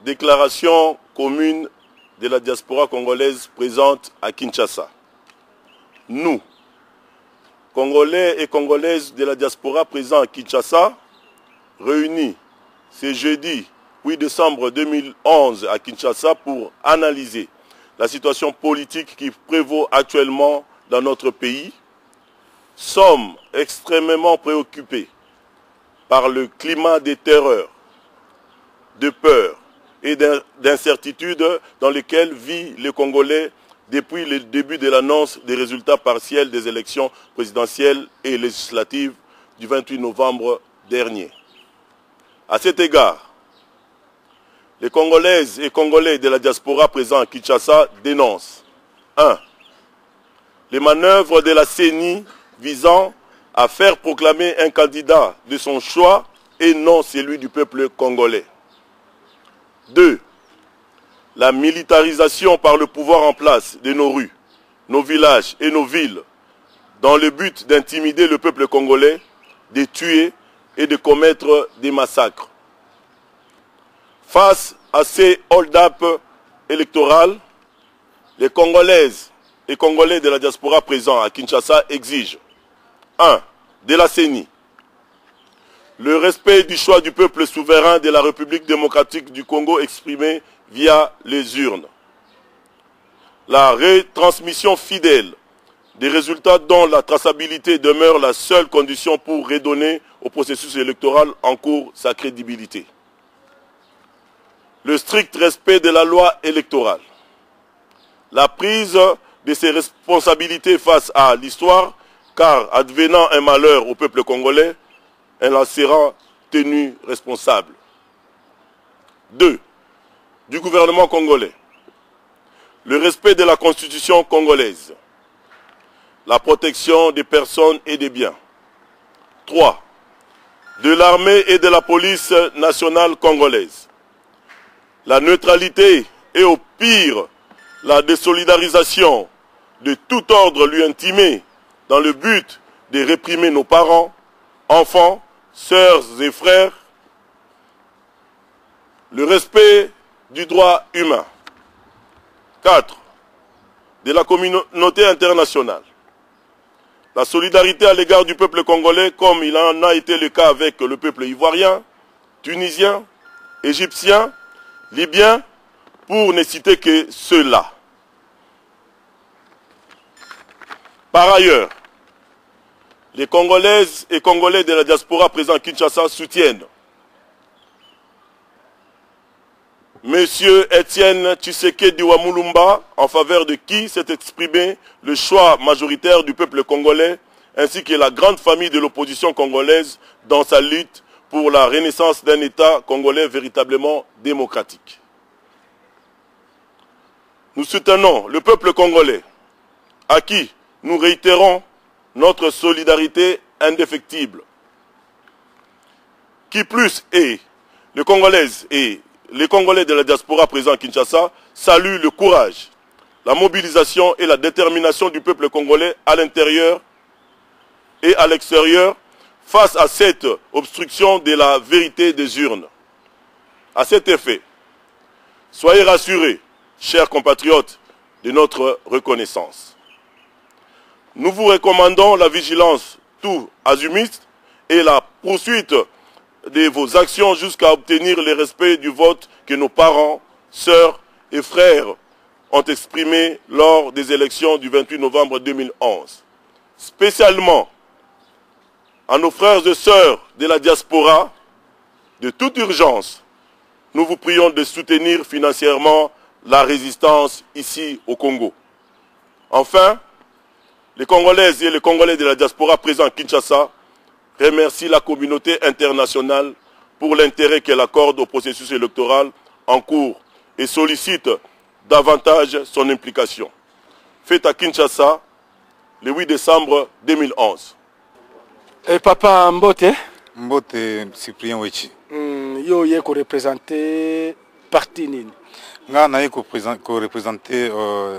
déclaration commune de la diaspora congolaise présente à Kinshasa. Nous, Congolais et Congolaises de la diaspora présents à Kinshasa, réunis ce jeudi 8 décembre 2011 à Kinshasa pour analyser la situation politique qui prévaut actuellement dans notre pays, sommes extrêmement préoccupés par le climat de terreur, de peur et d'incertitude dans lequel vit le Congolais depuis le début de l'annonce des résultats partiels des élections présidentielles et législatives du 28 novembre dernier. À cet égard, les Congolaises et Congolais de la diaspora présents à Kinshasa dénoncent 1. Les manœuvres de la CENI visant à faire proclamer un candidat de son choix et non celui du peuple congolais. 2. La militarisation par le pouvoir en place de nos rues, nos villages et nos villes dans le but d'intimider le peuple congolais, de tuer et de commettre des massacres. Face à ces hold-up électoraux, les Congolaises et Congolais de la diaspora présents à Kinshasa exigent 1. De la CENI, le respect du choix du peuple souverain de la République démocratique du Congo exprimé via les urnes. La retransmission fidèle des résultats dont la traçabilité demeure la seule condition pour redonner au processus électoral en cours sa crédibilité. Le strict respect de la loi électorale. La prise de ses responsabilités face à l'histoire, car advenant un malheur au peuple congolais, elle en sera tenue responsable. 2. Du gouvernement congolais. Le respect de la constitution congolaise. La protection des personnes et des biens. 3. De l'armée et de la police nationale congolaise. La neutralité et au pire, la désolidarisation de tout ordre lui intimé dans le but de réprimer nos parents, enfants, sœurs et frères. Le respect du droit humain. 4. De la communauté internationale. La solidarité à l'égard du peuple congolais, comme il en a été le cas avec le peuple ivoirien, tunisien, égyptien, libyen, pour ne citer que ceux-là. Par ailleurs, les Congolaises et Congolais de la diaspora présents à Kinshasa soutiennent Monsieur Étienne Tshisekedi Wamulumba, en faveur de qui s'est exprimé le choix majoritaire du peuple congolais, ainsi que la grande famille de l'opposition congolaise dans sa lutte pour la renaissance d'un État congolais véritablement démocratique. Nous soutenons le peuple congolais, à qui nous réitérons notre solidarité indéfectible. Qui plus est, les Congolaises et les Congolais de la diaspora présents à Kinshasa saluent le courage, la mobilisation et la détermination du peuple congolais à l'intérieur et à l'extérieur face à cette obstruction de la vérité des urnes. À cet effet, soyez rassurés, chers compatriotes, de notre reconnaissance. Nous vous recommandons la vigilance tout azimut et la poursuite de vos actions jusqu'à obtenir le respect du vote que nos parents, sœurs et frères ont exprimé lors des élections du 28 novembre 2011. Spécialement à nos frères et sœurs de la diaspora, de toute urgence, nous vous prions de soutenir financièrement la résistance ici au Congo. Enfin, les Congolaises et les Congolais de la diaspora présents à Kinshasa remercie la communauté internationale pour l'intérêt qu'elle accorde au processus électoral en cours et sollicite davantage son implication. Fait à Kinshasa le 8 décembre 2011. Et Papa Mbote? Mbote Cyprien Wechi. Yo yeko représenter parti nini? Nga na yeko représenter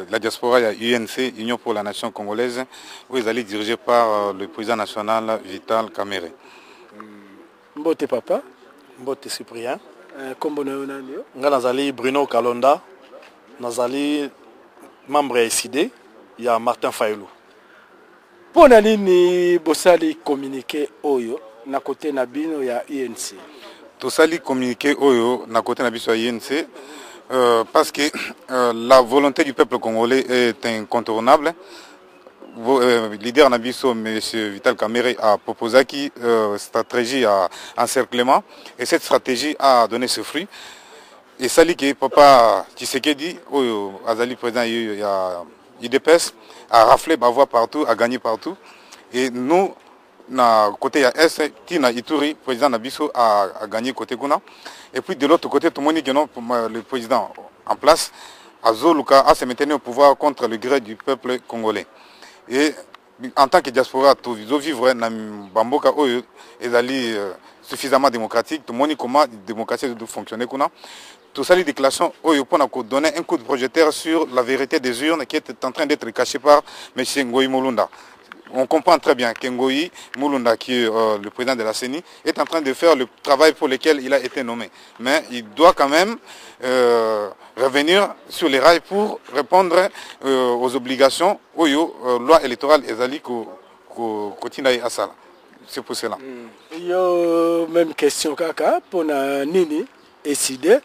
la diaspora ya UNC, Union pour la Nation Congolaise, où ils allaient dirigés par le président national Vital Kamerhe. Mbote Papa, Mbote Cyprien. Kombo na yo nani yo? Nga nazali Bruno Kalonda, nazali membre ya SID ya Martin Fayulu. Pona nini bosali communiqué oyo na côté na bino ya INC? Tosali communiqué oyo na côté na biso ya INC parce que la volonté du peuple congolais est incontournable. Leader Nabiso, M. Vital Kamerhe, a proposé une stratégie à encerclement et cette stratégie a donné ses fruits. Et ça dit que Papa Tshisekedi, Azali président IDPS, a raflé ma voix partout, a gagné partout. Et nous, na côté S, Tina Ituri, président Nabiso, a gagné côté Kuna. Et puis de l'autre côté, tout le monde dit que non, le président en place, Azoluka a se maintenu au pouvoir contre le gré du peuple congolais. Et en tant que diaspora, tout vivre dans Bamboka, est suffisamment démocratique, tout le monde comment la démocratie doit fonctionner. Tout ça, les déclarations, pour donner un coup de projecteur sur la vérité des urnes qui est en train d'être cachée par M. Ngoï Mulunda. On comprend très bien que Ngoï Mulunda, qui est le président de la CENI, est en train de faire le travail pour lequel il a été nommé. Mais il doit quand même revenir sur les rails pour répondre aux obligations loi électorale ezali kotina asala. C'est pour cela. Yo même question kaka pona nini SID.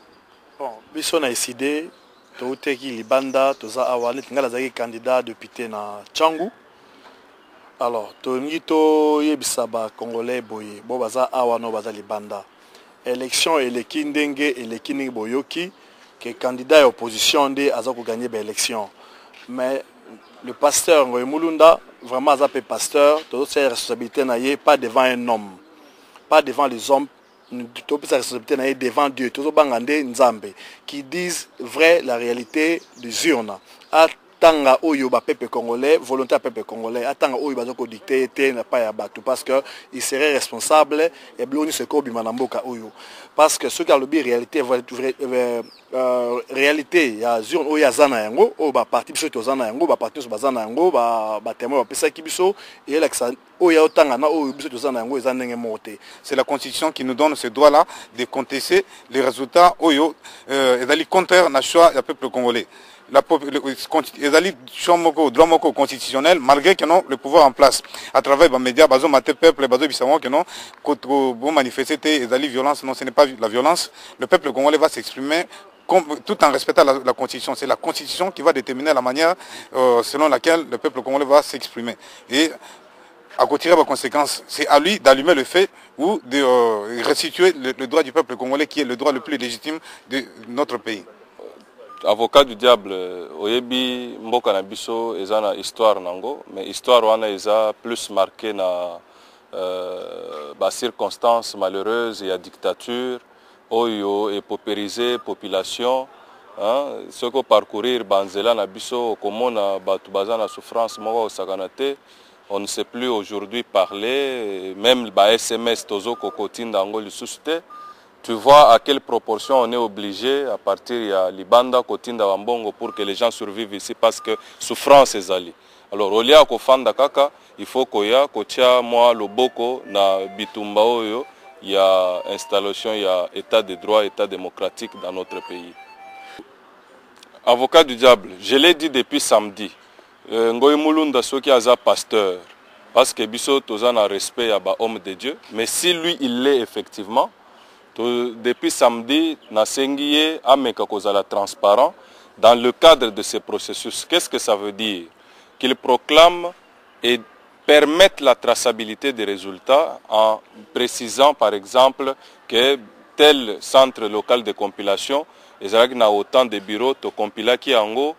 Bon, biso na SID touteki libanda toza awale tingala zaki candidat député na Tchangu. Alors, to yebisa ba congolais boye bo baza awa no baza libanda. Élection eleki ndenge eleki ningi boyoki que candidat à opposition de Azako gagner l'élection. Mais le pasteur Ngoï Mulunda, vraiment Azapé pasteur, toute sa responsabilité n'est pas devant un homme, pas devant les hommes, toute sa responsabilité n'est devant Dieu, tout bangande Nzambe, qui disent vrai la réalité des urnes. Tanga oyo ba peuple congolais, volonté à peuple congolais, atanga oyo ba zoko dicter té na pas ya batu parce que il serait responsable et bloni ce ko bima na mboka oyo parce que ce qui a le bi réalité réalité ya zone oyo azana yango o ba parti biso to zana yango ba parti so bazana yango ba témoin ba pesa ki biso et la oyo tanga na oyo biso to zana yango ezana ngé. C'est la constitution qui nous donne ce droit là de contester les résultats oyo ezali contraire na choix du peuple congolais. Les droit constitutionnel malgré que non le pouvoir en place à travers les médias bazo maté peuple bazo bisamo que non pour manifester les violence non ce n'est pas la violence. Le peuple congolais va s'exprimer tout en respectant la constitution. C'est la constitution qui va déterminer la manière selon laquelle le peuple congolais va s'exprimer. Et à côté de conséquences, c'est à lui d'allumer le fait ou de restituer le droit du peuple congolais qui est le droit le plus légitime de notre pays. Avocat du diable, oyebi mboka na biso eza na histoire nango, mais histoire wana eza plus marqué na circonstances malheureuses et à dictature, oyo et paupériser population, hein, ce que parcourir banzela na biso komona batu baza na souffrance moko sakanate, on ne sait plus aujourd'hui parler, même ba SMS tozo kokotinda ngo lisuste. Tu vois à quelle proportion on est obligé à partir de Libanda, Kotinda, Wambongo pour que les gens survivent ici parce que souffrance est allée. Alors, au lieu de Fanda Kaka, il faut qu'il y ait moi le boko na Bitumba Oyo, il y a installation, il y a état de droit, état démocratique dans notre pays. Avocat du diable, je l'ai dit depuis samedi. Ngoï Mulunda Soki Aza pasteur, parce que Bisso Tozan a respect à homme de Dieu, mais si lui il l'est effectivement, depuis samedi, Nasengiye Ameka Kozala transparent dans le cadre de ce processus. Qu'est-ce que ça veut dire? Qu'il proclame et permette la traçabilité des résultats en précisant par exemple que tel centre local de compilation, il y a autant de bureaux, to compila qui ango,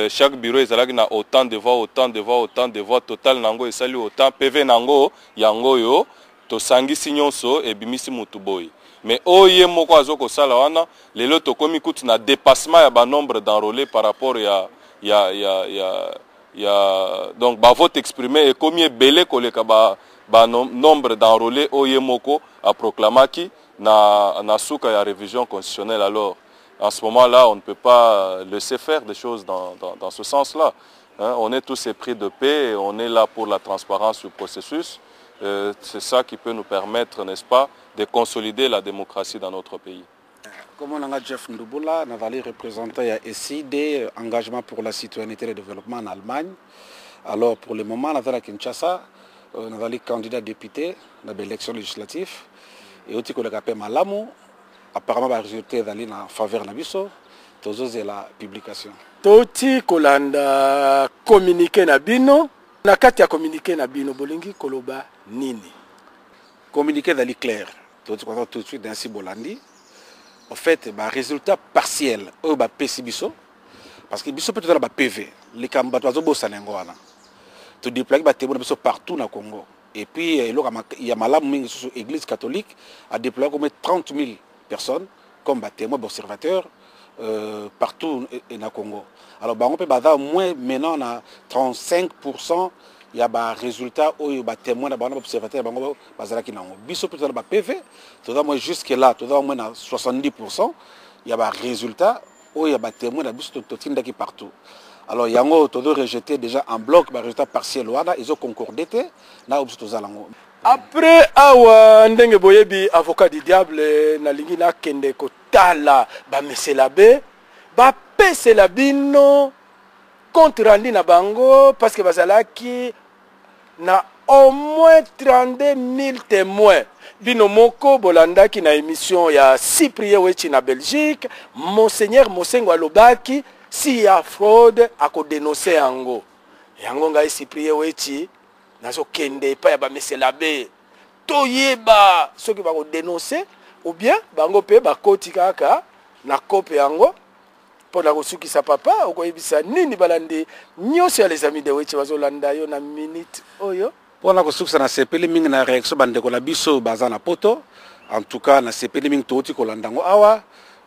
chaque bureau il y a autant de voix, autant de voix, autant de voix, total nango et salut autant, PV nango, yango yo, to sangi signonso et bimisi mutuboy. Mais oye moko azoko sala wana lelo to komi kuti na dépassement ya ba nombre d'enrôlés par rapport donc ba vote exprimé et combien belé koleka ba nombre d'enrôlés oye moko a proclamaki na souka ya révision constitutionnelle. Alors en ce moment-là on ne peut pas laisser faire des choses dans ce sens-là, hein? On est tous épris de paix et on est là pour la transparence du processus. C'est ça qui peut nous permettre, n'est-ce pas, de consolider la démocratie dans notre pays. Comme on a Jeff Ndouboula, nous allons représenter ici des engagements pour la citoyenneté et le développement en Allemagne. Alors pour le moment, nous allons à Kinshasa, nous allons candidat député dans l'élection législative. Et aussi que le appelle Malamu, apparemment va résulter d'aller en faveur de Nabiso, tous la publication. Toti kolanda communiqué na bino, na kati ya communiqué na bino bolingi koloba nini. Communiqué dali clair. Toti ko tout de suite dans si bolandi. En fait, bah résultat partiel au ba PC biso parce que biso peut être ba PV, les cambato zo bossa ngwana. To déployer ba témoin biso partout na Congo. Et puis il y a Malamu mingi sur église catholique a déployé comme 30 000 personnes comme ba témoin observateurs partout na Congo. Alors bah on peut bada moins maintenant on a 35%. Il y a des résultats où il y a des témoins, des observateurs, des observateurs. Biso peut être PV, moi jusque là, moins 70%. Il y a des résultats où il y a des témoins, des partout. Alors il y a des rejetés déjà en bloc, des résultats partiels, ils ont concordé. Après, ndenge boyebi avocat du diable, na lingi na kende ko tala, ba meselabe, ba peselabino. Compte rendu na bango parce que bazalaki na au moins 32 000 témoins. Bino moko bolanda ki na émission ya Cyprien Wechi na Belgique, Monseigneur Mosengo alobaki si ya fraude ako dénoncer yango. Yango ngai Cyprien Wechi nazo kende pa ya ba meselabe. Toyeba ceux qui va ko dénoncer ou bien bango pe ba koti kaka na kope yango. Pour la ressource qui sa papa, ou quoi nini balandi, nyos les amis de Wechi bazolanda yo na minute oyo. Pour la ressource na sepeli ming na réaction bande ko la biso bazana poto. En tout cas na sepeli ming toti ko landango awa.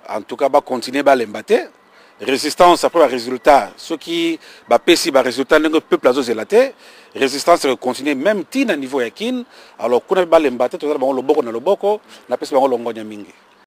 En tout cas ba continuer ba lembate. Résistance après le résultat. Ceux qui ba pesi ba résultat le peuple azo zelate. Résistance continue même ti na niveau yakin. Alors kuna ba lembate to ba loboko na loboko na pesi ba longonya mingi.